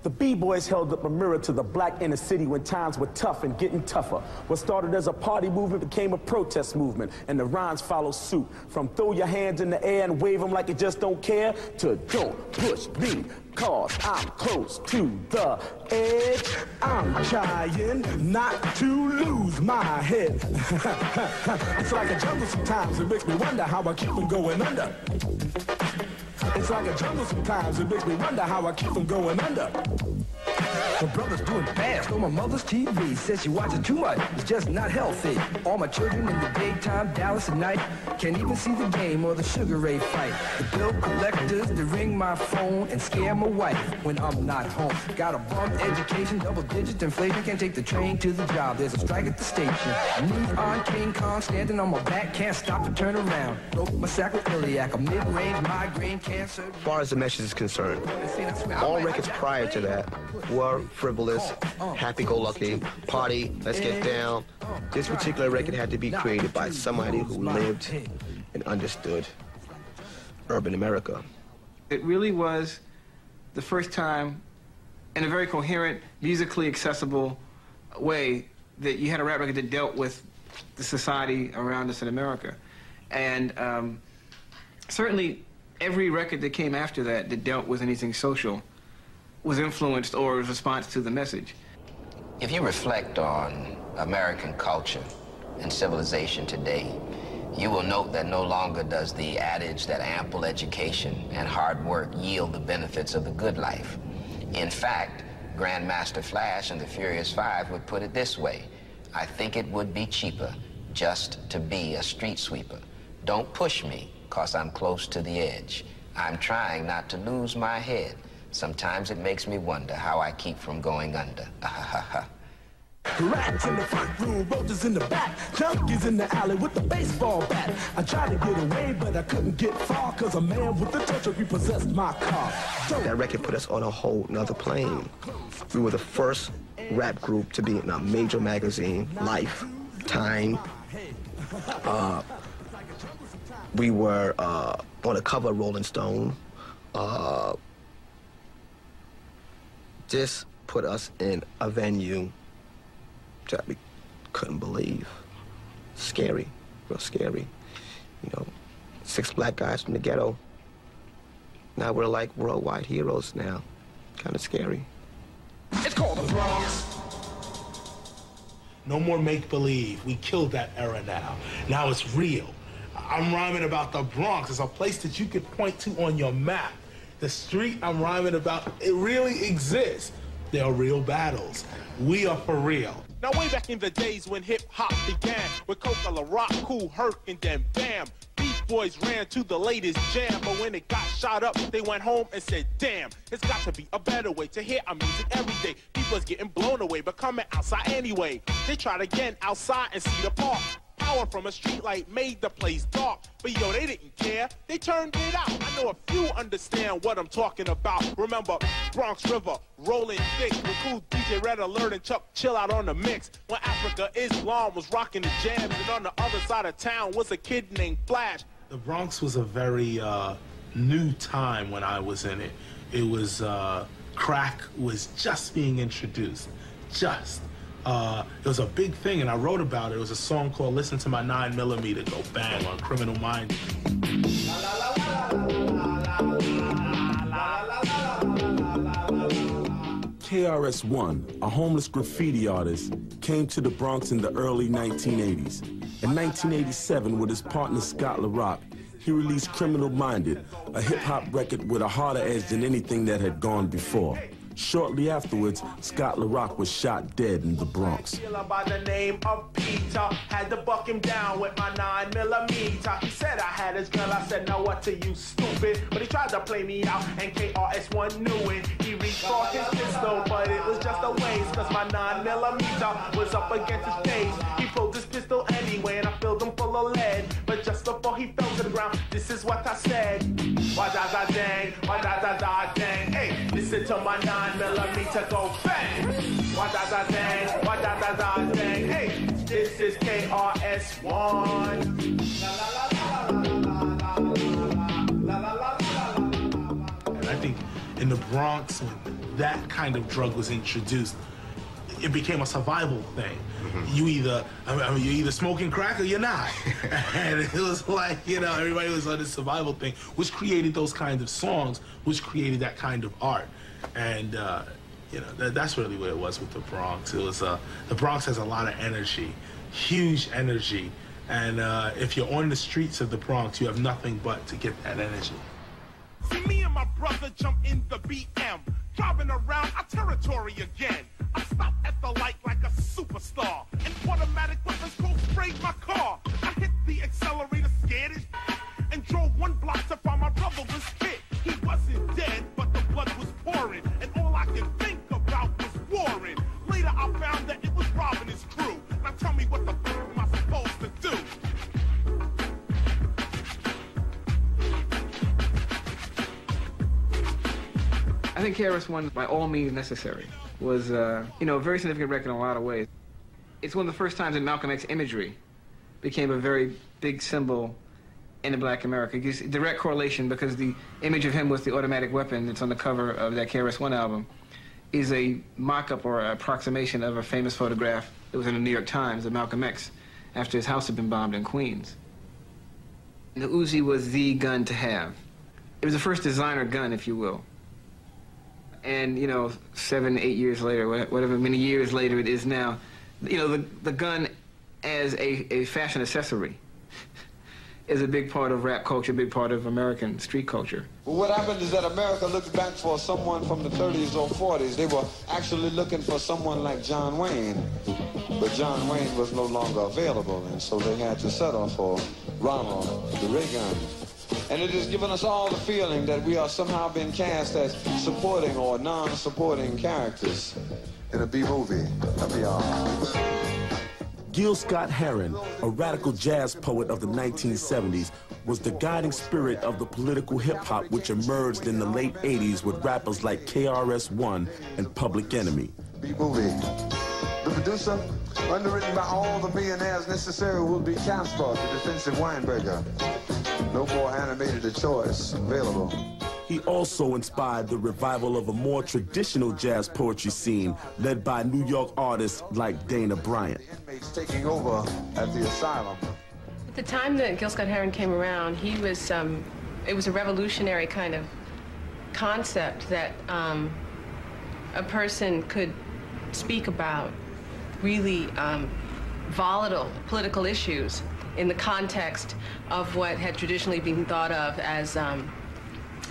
The B-boys held up a mirror to the black inner city when times were tough and getting tougher. What started as a party movement became a protest movement, and the rhymes follow suit. From throw your hands in the air and wave them like you just don't care, to don't push me, cause I'm close to the edge. I'm trying not to lose my head. It's like a jungle sometimes, it makes me wonder how I keep from going under. It's like a jungle sometimes, it makes me wonder how I keep from going under. My brother's doing fast on my mother's TV. Says she watches too much, it's just not healthy. All my children in the daytime, Dallas at night, can't even see the game or the Sugar Ray fight. The bill collectors, they ring my phone and scare my wife when I'm not home. Got a bum education, double-digit inflation, can't take the train to the job. There's a strike at the station. Neon King Kong standing on my back, can't stop to turn around. Broke my sacroiliac, a mid-range migraine cancer. As far as the message is concerned, all records prior to that were frivolous, happy-go-lucky, party, let's get down. This particular record had to be created by somebody who lived and understood urban America. It really was the first time, in a very coherent, musically accessible way, that you had a rap record that dealt with the society around us in America. And certainly every record that came after that that dealt with anything social was influenced or was a response to the message. If you reflect on American culture and civilization today, you will note that no longer does the adage that ample education and hard work yield the benefits of the good life. In fact, Grandmaster Flash and the Furious Five would put it this way: I think it would be cheaper just to be a street sweeper. Don't push me, 'cause I'm close to the edge. I'm trying not to lose my head. Sometimes it makes me wonder how I keep from going under. Rats in the front room, roaches in the back, junkies in the alley with the baseball bat. I tried to get away, but I couldn't get far, 'cause a man with a touch repossessed my car. That record put us on a whole nother plane. We were the first rap group to be in a major magazine, Life, Time. We were on the cover of Rolling Stone. This put us in a venue that we couldn't believe. Scary, real scary. You know, 6 black guys from the ghetto. Now we're like worldwide heroes now. Kind of scary. It's called the Bronx. No more make-believe. We killed that era now. Now it's real. I'm rhyming about the Bronx. It's a place that you could point to on your map. The street I'm rhyming about, it really exists. There are real battles. We are for real. Now way back in the days when hip-hop began, with Coca, La Rock, Cool Herc, and then bam, Beach Boys ran to the latest jam. But when it got shot up, they went home and said, damn, it's got to be a better way to hear our music every day. People's getting blown away, but coming outside anyway. They tried again outside and see the park. Power from a street light made the place dark. But yo, they didn't care, they turned it out. I know a few understand what I'm talking about. Remember Bronx River, rolling thick, with cool DJ Red Alert and Chuck Chill Out on the mix. When Afrika Islam was rocking the jams, and on the other side of town was a kid named Flash. The Bronx was a very new time when I was in it. It was, crack was just being introduced, just. It was a big thing, and I wrote about it. It was a song called Listen to My 9mm Go Bang on Criminal Minds. KRS-One, a homeless graffiti artist, came to the Bronx in the early 1980s. In 1987, with his partner Scott LaRock, he released Criminal Minded, a hip-hop record with a harder edge than anything that had gone before. Shortly afterwards, Scott LaRock was shot dead in the Bronx. By the name of Peter, had to buck him down with my 9mm. He said I had his gun, I said, now what to you, stupid? But he tried to play me out, and KRS-One knew it. He reached for his pistol, but it was just a waste, 'cause my 9mm was up against his face. He pulled his pistol anyway, and I filled him full of lead. But just before he fell to the ground, this is what I said. Why da da dang, why da da da dang, hey, listen to my 9mm go bang. Why da da dang, why da da da dang, hey, this is KRS-One. And I think in the Bronx, when that kind of drug was introduced, it became a survival thing. You either, you're either smoking crack or you're not. And it was like, you know, everybody was on this survival thing, which created those kinds of songs, which created that kind of art. And, you know, that's really what it was with the Bronx. It was, the Bronx has a lot of energy, huge energy. And if you're on the streets of the Bronx, you have nothing but to get that energy. See, me and my brother jump in the BM, driving around our territory again. I stopped at the light like a superstar, and automatic weapons cold sprayed my car. I hit the accelerator, scared as and drove 1 block to find my brother was hit. He wasn't dead, but the blood was pouring, and all I could think about was Warren. Later I found that it was Rob and his crew. Now tell me what the fuck am I supposed to do? I think KRS-One, by all means necessary, was, you know, a very significant record in a lot of ways. It's one of the first times that Malcolm X imagery became a very big symbol in the Black America. It's a direct correlation because the image of him with the automatic weapon that's on the cover of that KRS-One album is a mock-up or an approximation of a famous photograph that was in the New York Times of Malcolm X after his house had been bombed in Queens. And the Uzi was the gun to have. It was the first designer gun, if you will. And, you know, 7, 8 years later, whatever many years later it is now, you know, the gun as a fashion accessory is a big part of rap culture, a big part of American street culture. Well, what happened is that America looked back for someone from the 30s or 40s. They were actually looking for someone like John Wayne, but John Wayne was no longer available, and so they had to settle for Ronald the Reagan. And it has given us all the feeling that we are somehow being cast as supporting or non-supporting characters in a B-movie. That'd be all. Gil Scott-Heron, a radical jazz poet of the 1970s, was the guiding spirit of the political hip-hop which emerged in the late 80s with rappers like KRS-One and Public Enemy. B-movie. The producer, underwritten by all the millionaires necessary, will be Casper, the defensive Weinberger. No more animated choice available. He also inspired the revival of a more traditional jazz poetry scene led by New York artists like Dana Bryant. Inmates taking over at the asylum. At the time that Gil Scott-Heron came around, he was, it was a revolutionary kind of concept that a person could speak about really volatile political issues in the context of what had traditionally been thought of as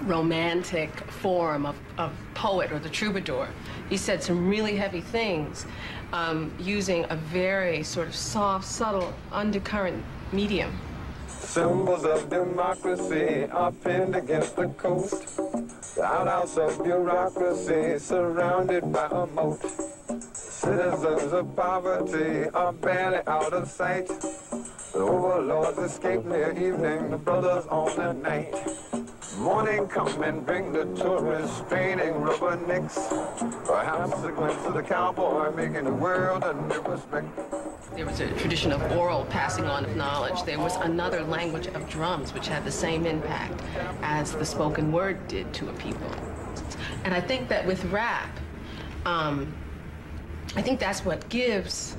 romantic form of poet or the troubadour. He said some really heavy things using a very sort of soft, subtle undercurrent medium. Symbols of democracy are pinned against the coast. The outhouse of bureaucracy surrounded by a moat. Citizens of poverty are barely out of sight. The overlords escape near evening, the brothers on the night. Morning come and bring the tourists straining rubbernecks. Perhaps a glimpse of the cowboy making the world a new respect. There was a tradition of oral passing on of knowledge. There was another language of drums which had the same impact as the spoken word did to a people. And I think that with rap, I think that's what gives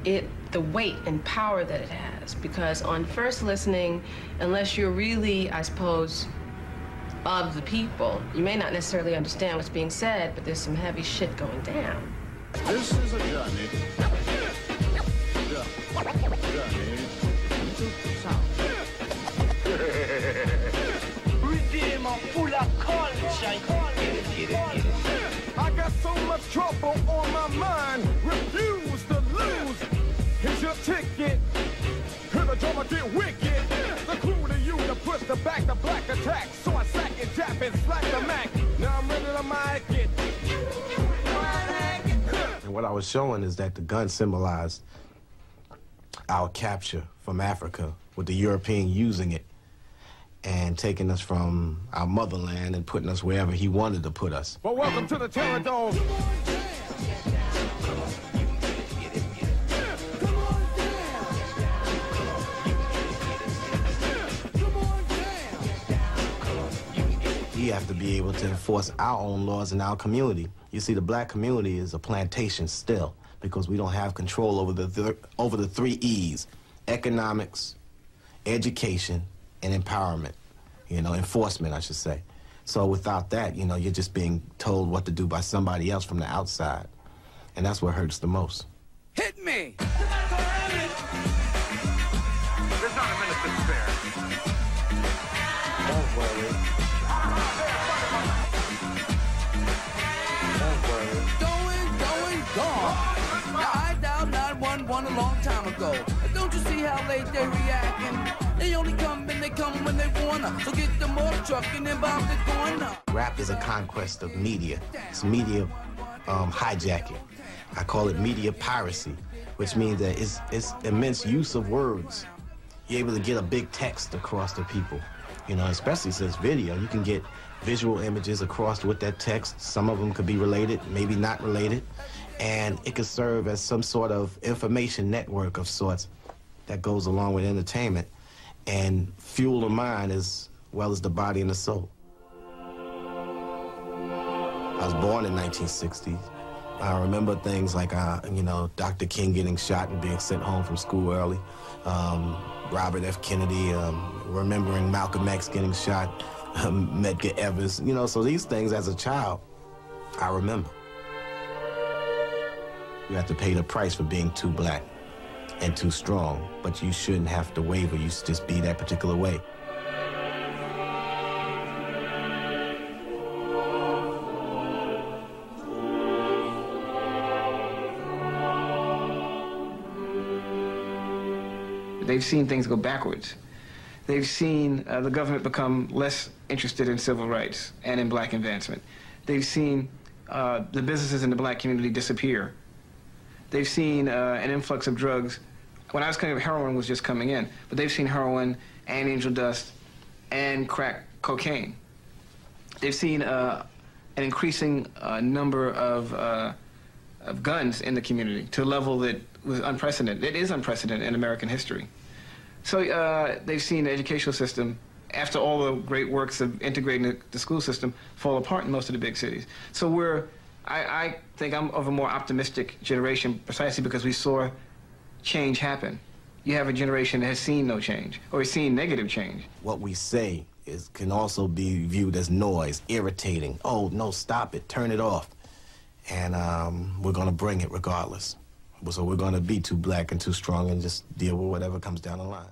it the weight and power that it has. Because on first listening, unless you're really, I suppose, of the people, you may not necessarily understand what's being said, but there's some heavy shit going down. This is a journey. Redeemer full of culture. I got so much trouble on my mind. Refuse to lose. Here's your ticket. Hear the drummer get wicked. The clue to you to push the back the black attack. So I sack and jab and slack the Mac. Now I'm ready to mic it. And what I was showing is that the gun symbolized our capture from Africa, with the European using it and taking us from our motherland and putting us wherever he wanted to put us. Well, welcome to the Terror Dome. we have to be able to enforce our own laws in our community. You see, the black community is a plantation still, because we don't have control over the 3 E's: economics, education, and empowerment. You know, enforcement, I should say. So without that, you know, you're just being told what to do by somebody else from the outside. And that's what hurts the most. Hit me! There's not a minute to spare. Don't worry. Don't worry. Gone. Now, I dialed 911 a long time ago. Don't you see how late they reacting? They only come and they come when they wanna. So get the mortar truck and then bomb the corner. Rap is a conquest of media. It's media hijacking. I call it media piracy, which means that it's immense use of words. You're able to get a big text across to people. You know, especially since video, you can get visual images across with that text. Some of them could be related, maybe not related. And it could serve as some sort of information network of sorts that goes along with entertainment and fuel the mind as well as the body and the soul. I was born in 1960. I remember things like, you know, Dr. King getting shot and being sent home from school early. Robert F. Kennedy, remembering Malcolm X getting shot, Medgar Evers. You know, so these things as a child, I remember. You have to pay the price for being too black and too strong, but you shouldn't have to waver. You should just be that particular way. They've seen things go backwards. They've seen the government become less interested in civil rights and in black advancement. They've seen the businesses in the black community disappear. They've seen an influx of drugs. When I was coming up, heroin was just coming in, but they've seen heroin and angel dust and crack cocaine. They've seen an increasing number of guns in the community to a level that was unprecedented. It is unprecedented in American history. So they've seen the educational system, after all the great works of integrating the school system, fall apart in most of the big cities. So I think I'm of a more optimistic generation precisely because we saw change happen. You have a generation that has seen no change or has seen negative change. What we say can also be viewed as noise, irritating. Oh, no, stop it, turn it off. And we're going to bring it regardless. So we're going to be too black and too strong and just deal with whatever comes down the line.